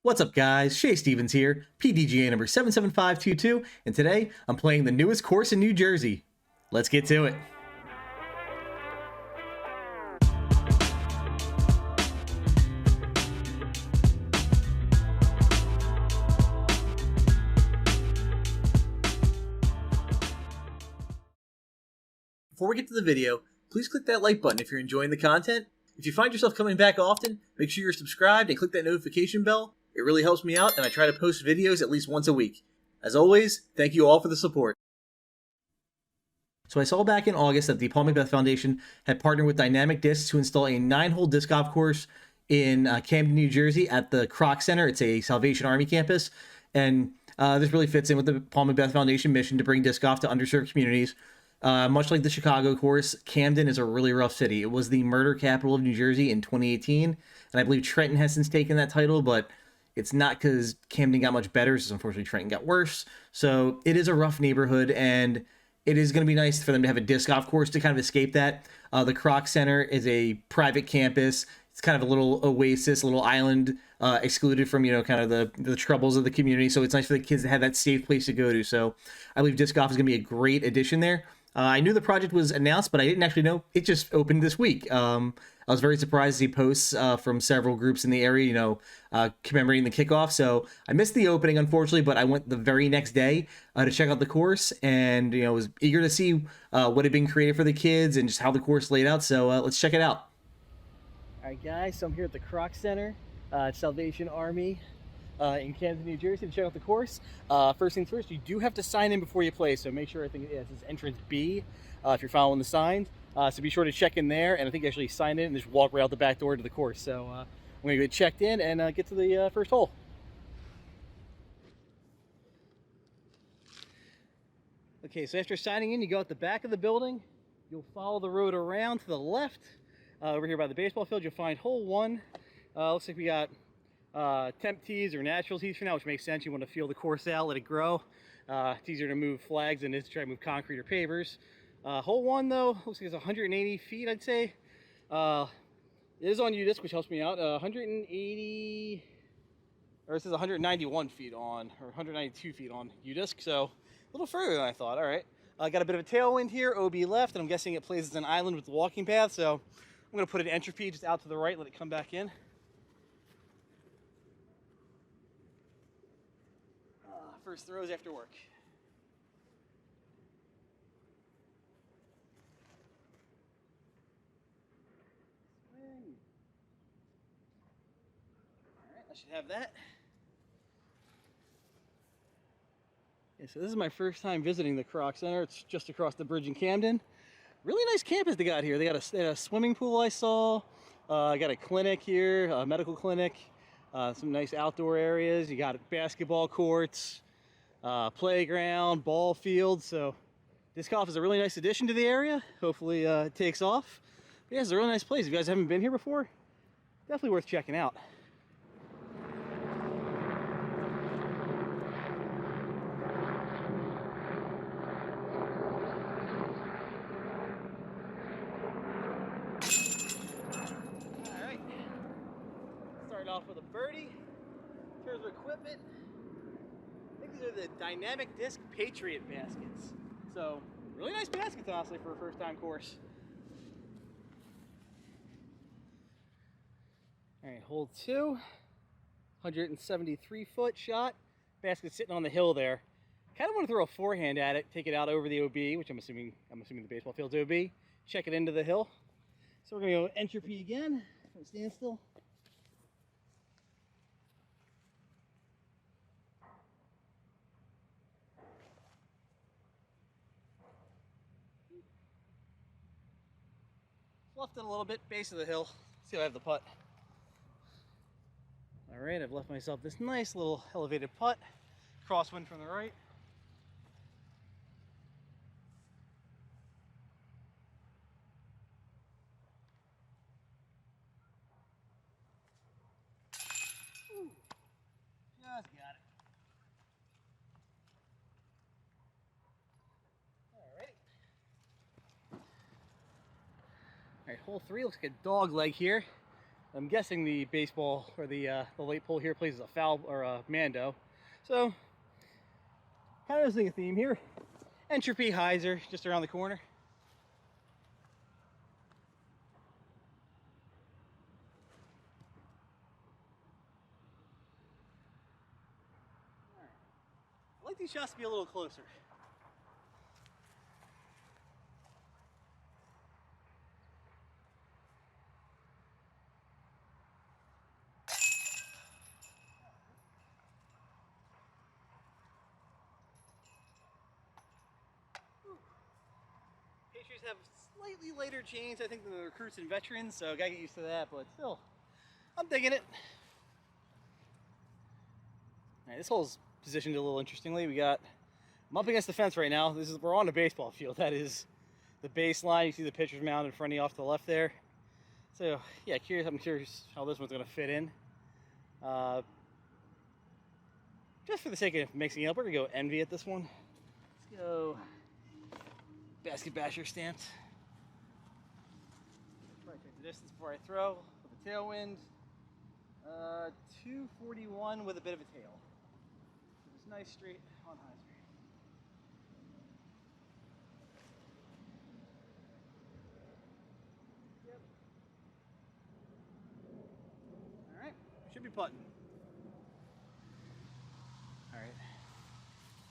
What's up guys, Shay Stevens here, PDGA number 77522, and today I'm playing the newest course in New Jersey. Let's get to it. Before we get to the video, please click that like button if you're enjoying the content. If you find yourself coming back often, make sure you're subscribed and click that notification bell. It really helps me out, and I try to post videos at least once a week. As always, thank you all for the support. So I saw back in August that the Paul McBeth Foundation had partnered with Dynamic Discs to install a 9-hole disc golf course in Camden, New Jersey at the KROC Center. It's a Salvation Army campus, and this really fits in with the Paul McBeth Foundation mission to bring disc golf to underserved communities. Much like the Chicago course, Camden is a really rough city. It was the murder capital of New Jersey in 2018, and I believe Trenton has since taken that title, but it's not because Camden got much better, since unfortunately Trenton got worse. So it is a rough neighborhood, and it is going to be nice for them to have a disc golf course to kind of escape that. The KROC Center is a private campus. It's kind of a little oasis, a little island, excluded from, kind of the troubles of the community. So it's nice for the kids to have that safe place to go to. So I believe disc golf is going to be a great addition there. I knew the project was announced, but I didn't actually know it just opened this week. I was very surprised to see posts from several groups in the area, commemorating the kickoff. So I missed the opening, unfortunately, but I went the very next day to check out the course, and was eager to see what had been created for the kids and just how the course laid out. So let's check it out. All right, guys. So I'm here at the KROC Center, Salvation Army. In Camden, New Jersey, to check out the course. First things first, you do have to sign in before you play, so make sure, I think it says entrance B if you're following the signs. So be sure to check in there, and I think you actually sign in and just walk right out the back door to the course. So I'm going to get checked in and get to the first hole. Okay, so after signing in, you go at the back of the building. You'll follow the road around to the left. Over here by the baseball field, you'll find hole 1. Looks like we got temp tees or natural tees for now, which makes sense. You want to feel the course out, let it grow. It's easier to move flags than it is to try to move concrete or pavers. Hole 1 though, looks like it's 180 feet, I'd say. It is on UDisc, which helps me out. 180, or it says 191 feet on, or 192 feet on UDisc, so a little further than I thought. All right. Got a bit of a tailwind here, OB left, and I'm guessing it plays as an island with the walking path, so I'm going to put an entropy just out to the right, let it come back in. First throws after work. Swing. All right, I should have that. Yeah, so this is my first time visiting the KROC Center. It's just across the bridge in Camden. Really nice campus they got here. They got a swimming pool I saw. Got a clinic here, a medical clinic. Some nice outdoor areas. You got basketball courts. Playground, ball field. So disc golf is a really nice addition to the area. Hopefully it takes off. But yeah, it's a really nice place. If you guys haven't been here before, definitely worth checking out. All right, start off with a birdie. In terms of equipment, I think these are the Dynamic Disc Patriot baskets. So, really nice baskets, honestly, for a first-time course. All right, hole 2, 173-foot shot. Basket sitting on the hill there. Kind of want to throw a forehand at it, take it out over the OB, which I'm assuming the baseball field's OB. Check it into the hill. So we're gonna go entropy again. Stand still. Left it a little bit, base of the hill. See if I have the putt. All right, I've left myself this nice little elevated putt. Crosswind from the right. Ooh, just got it. All right. All right, hole 3 looks like a dog leg here. I'm guessing the baseball or the late pole here plays as a foul or a mando. So kind of noticing a theme here. Entropy hyzer just around the corner. Right. I like these shots to be a little closer. Patriots have slightly later chains, I think, than the recruits and veterans, so I gotta get used to that, but still, I'm digging it. Alright, this hole's positioned a little interestingly. I'm up against the fence right now. We're on a baseball field. That is the baseline. You see the pitcher's mound in front of you off to the left there. So, yeah, I'm curious how this one's gonna fit in. Just for the sake of mixing it up, we're gonna go Envy at this one. Let's go Basket Basher stamped. Probably check the distance before I throw with a tailwind. 241 with a bit of a tail. So just nice straight on high straight. Yep. All right, should be putting. All right.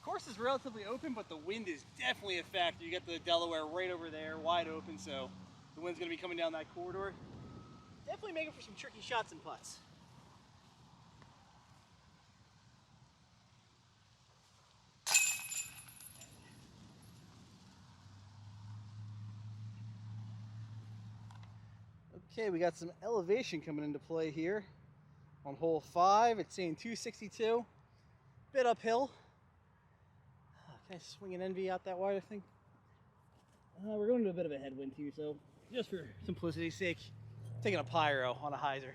Course is relatively open, but the wind is definitely a factor. You got the Delaware right over there, wide open, so the wind's gonna be coming down that corridor. Definitely making for some tricky shots and putts. Okay, we got some elevation coming into play here on hole 5. It's saying 262, bit uphill. Can I swing an Envy out that wide, I think? We're going to a bit of a headwind too, so just for simplicity's sake, taking a pyro on a hyzer.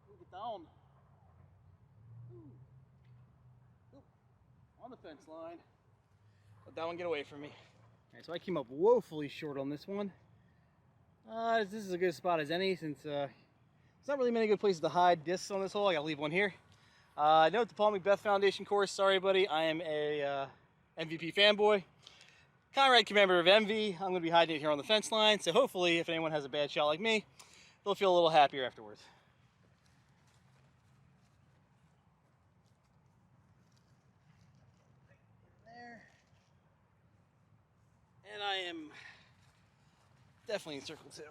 Move it down. Ooh. Ooh. On the fence line. Let that one get away from me. Alright, so I came up woefully short on this one. This is as good a spot as any, since there's not really many good places to hide discs on this hole. I gotta leave one here. Note the Paul McBeth Foundation course. Sorry, buddy. I am a MVP fanboy. Conrad, commander of Envy. I'm gonna be hiding it here on the fence line. So hopefully, if anyone has a bad shot like me, they'll feel a little happier afterwards. There. And I am definitely in circle 2.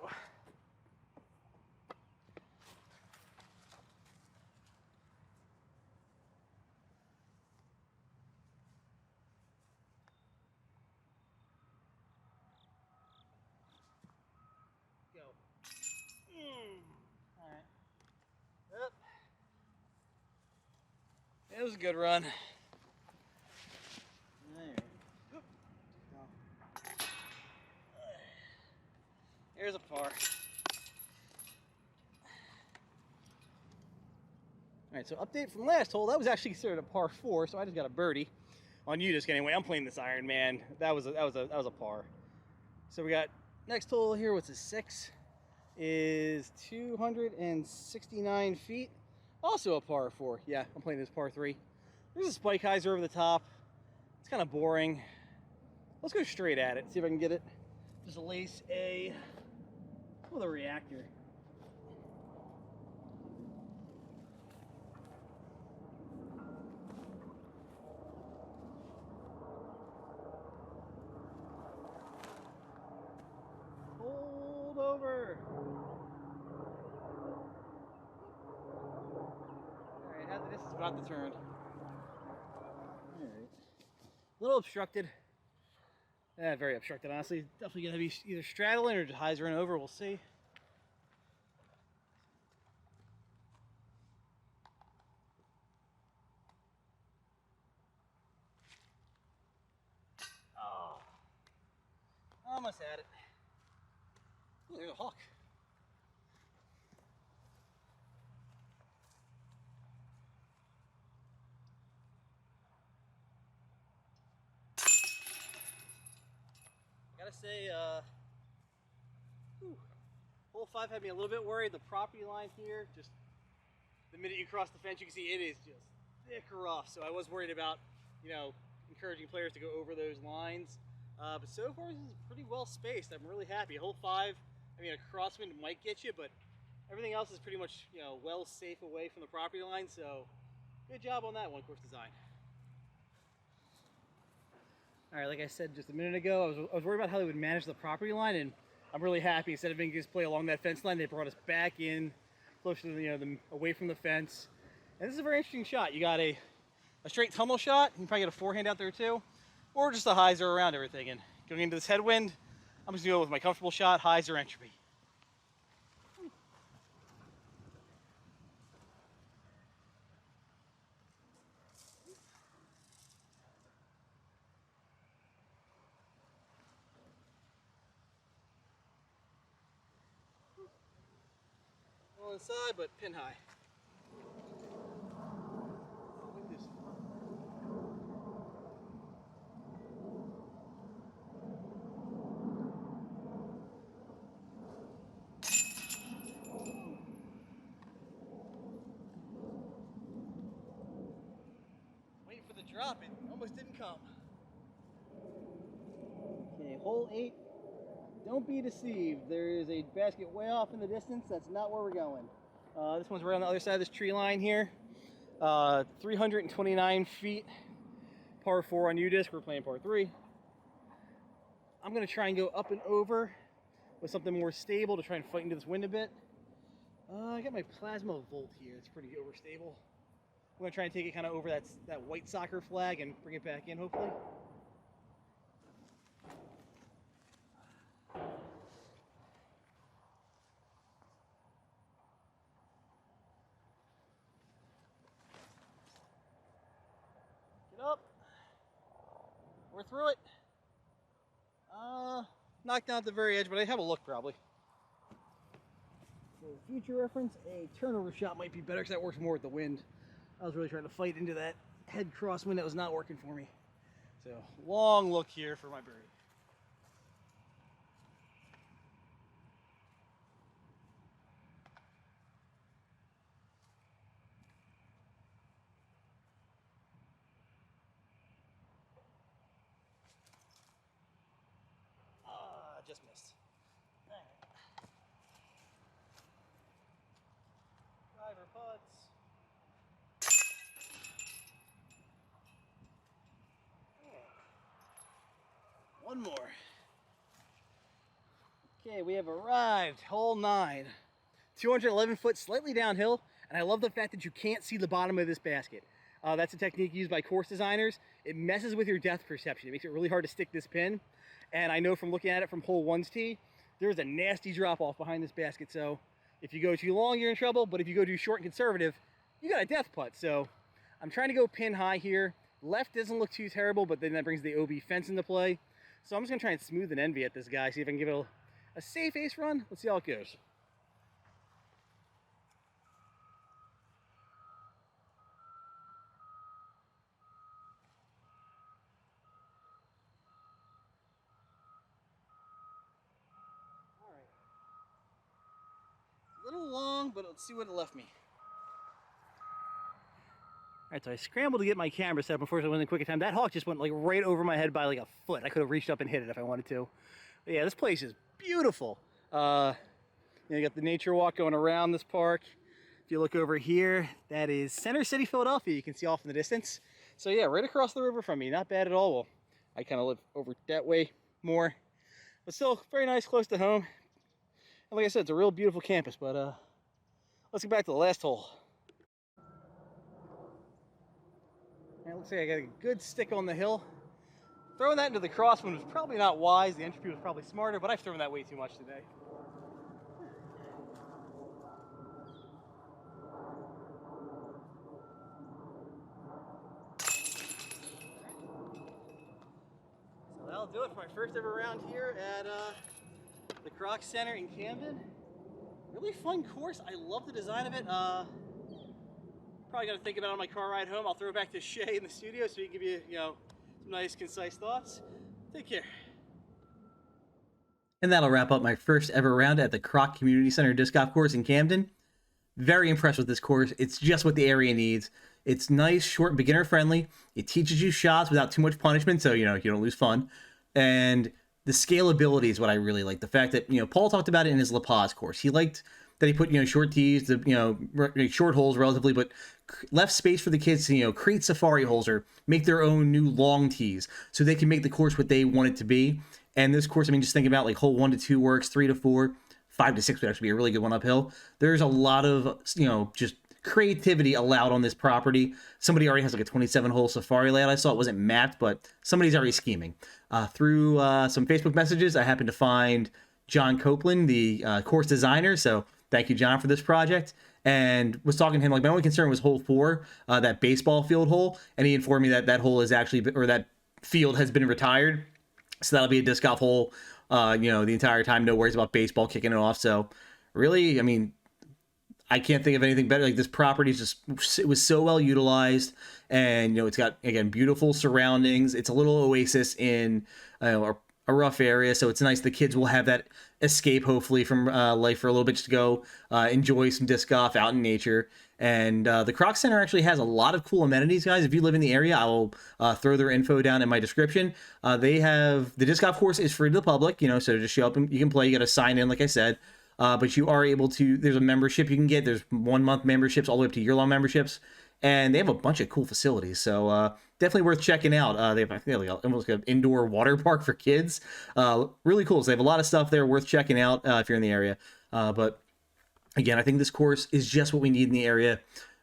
Go. All right. Yep. It was a good run. There. Here's a par. Alright, so update from last hole. That was actually considered a par 4, so I just got a birdie on U-disc anyway. I'm playing this iron, man. That was a par. So we got next hole here, what's a 6? Is 269 feet. Also a par 4. Yeah, I'm playing this par 3. There's a spike hyzer over the top. It's kind of boring. Let's go straight at it, see if I can get it. Just lace a with a reactor. Hold over. All right, this is about to turn. All right, a little obstructed. Yeah, very obstructed, honestly. Definitely gonna be either straddling or just hyzering over. We'll see. Oh, almost had it. Ooh, there's a hawk. Gotta say, hole 5 had me a little bit worried. The property line here, just the minute you cross the fence, you can see it is just thick rough. So I was worried about, you know, encouraging players to go over those lines. But so far, this is pretty well spaced. I'm really happy. Hole 5, I mean, a crosswind might get you, but everything else is pretty much, you know, well safe away from the property line. So good job on that one, course design. All right, like I said just a minute ago, I was worried about how they would manage the property line, and I'm really happy. Instead of making us play along that fence line, they brought us back in, closer to away from the fence. And this is a very interesting shot. You got a straight tumble shot. You can probably get a forehand out there too, or just a hyzer around everything. And going into this headwind, I'm just gonna go with my comfortable shot, hyzer entropy. Well inside, but pin high. Oh, wind is waiting for the drop, it almost didn't come. Okay, hole 8. Don't be deceived. There is a basket way off in the distance. That's not where we're going. This one's right on the other side of this tree line here. 329 feet. Par 4 on U-disc. We're playing par 3. I'm going to try and go up and over with something more stable to try and fight into this wind a bit. I got my plasma volt here. It's pretty overstable. I'm going to try and take it kind of over that white soccer flag and bring it back in, hopefully. Get up. We're through it. Knocked down at the very edge, but I have a look probably. For future reference, a turnover shot might be better because that works more with the wind. I was really trying to fight into that head crosswind that was not working for me. So, long look here for my birdie. Just missed. All right. Driver putts. One more. Okay, we have arrived. Hole 9. 211 foot, slightly downhill, and I love the fact that you can't see the bottom of this basket. That's a technique used by course designers. It messes with your depth perception. It makes it really hard to stick this pin. And I know from looking at it from hole 1's tee, there's a nasty drop off behind this basket. So if you go too long, you're in trouble. But if you go too short and conservative, you got a death putt. So I'm trying to go pin high here. Left doesn't look too terrible, but then that brings the OB fence into play. So I'm just gonna try and smooth an envy at this guy, see if I can give it a safe ace run. Let's see how it goes. A little long, but let's see what it left me. All right, so I scrambled to get my camera set up. Unfortunately, it wasn't quick time. That hawk just went like right over my head by like a foot. I could have reached up and hit it if I wanted to. But yeah, this place is beautiful. You got the nature walk going around this park. If you look over here, that is Center City, Philadelphia. You can see off in the distance. So yeah, right across the river from me. Not bad at all. Well, I kind of live over that way more, but still very nice, close to home. And like I said, it's a real beautiful campus, but let's get back to the last hole. It looks like I got a good stick on the hill. Throwing that into the crosswind was probably not wise. The entropy was probably smarter, but I've thrown that way too much today. So that'll do it for my first ever round here at the KROC Center in Camden. Really fun course. I love the design of it. Probably got to think about it on my car ride home. I'll throw it back to Shay in the studio so he can give you, some nice, concise thoughts. Take care. And that'll wrap up my first ever round at the KROC Community Center Disc Golf Course in Camden. Very impressed with this course. It's just what the area needs. It's nice, short, beginner friendly. It teaches you shots without too much punishment, so you don't lose fun. And the scalability is what I really like. The fact that Paul talked about it in his La Paz course. He liked that he put short tees, short holes relatively, but left space for the kids to create safari holes or make their own new long tees, so they can make the course what they want it to be. And this course, just think about like hole 1 to 2 works, 3 to 4, 5 to 6 would actually be a really good one uphill. There's a lot of just creativity allowed on this property. Somebody already has like a 27-hole safari layout. I saw it wasn't mapped, but somebody's already scheming. Through some Facebook messages, I happened to find John Copeland, the course designer. So thank you, John, for this project. And was talking to him, like, my only concern was hole 4, that baseball field hole. And he informed me that that hole is actually, or that field has been retired. So that'll be a disc golf hole, the entire time. No worries about baseball kicking it off. So really, I can't think of anything better. Like, this property is it was so well utilized, and it's got, again, beautiful surroundings. It's a little oasis in a rough area, so it's nice. The kids will have that escape, hopefully, from life for a little bit, just to go enjoy some disc golf out in nature. And the KROC Center actually has a lot of cool amenities, guys. If you live in the area, I will throw their info down in my description. They have, the disc golf course is free to the public, so just show up and you can play. You got to sign in, like I said. But you are able to, there's a membership you can get. There's 1-month memberships all the way up to year-long memberships. And they have a bunch of cool facilities. So definitely worth checking out. They have almost like an indoor water park for kids. Really cool. So they have a lot of stuff there worth checking out if you're in the area. But again, I think this course is just what we need in the area.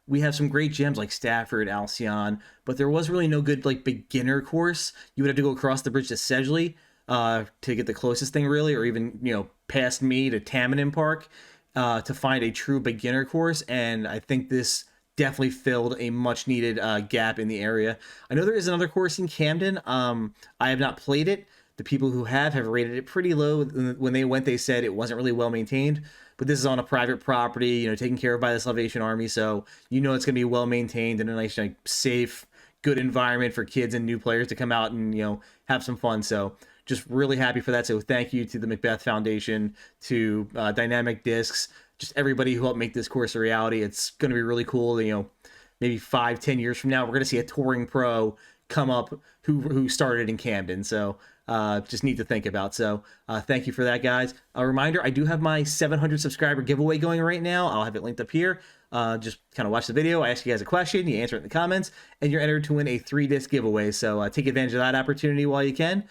We have some great gyms like Stafford, Alcyon, but there was really no good like beginner course. You would have to go across the bridge to Sedgley to get the closest thing, really, or even past me to Tamanin Park to find a true beginner course. And I think this definitely filled a much needed gap in the area. I know there is another course in Camden. I have not played it. The people who have rated it pretty low. When they went, they said it wasn't really well maintained. But this is on a private property, taken care of by the Salvation Army, so it's going to be well maintained and a nice, safe, good environment for kids and new players to come out and have some fun. So just really happy for that. So thank you to the McBeth Foundation, to Dynamic Discs, just everybody who helped make this course a reality. It's going to be really cool. Maybe 5-10 years from now, we're going to see a touring pro come up who started in Camden. So just need to think about. So thank you for that, guys. A reminder, I do have my 700 subscriber giveaway going right now. I'll have it linked up here. Just kind of watch the video. I ask you guys a question, you answer it in the comments, and you're entered to win a 3-disc giveaway. So take advantage of that opportunity while you can.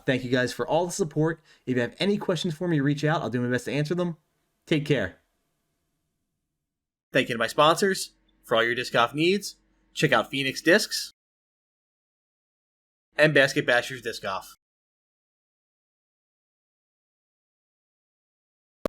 Thank you guys for all the support. If you have any questions for me, reach out. I'll do my best to answer them. Take care. Thank you to my sponsors. For all your disc golf needs, check out Phoenix Discs and Basket Bashers Disc Golf.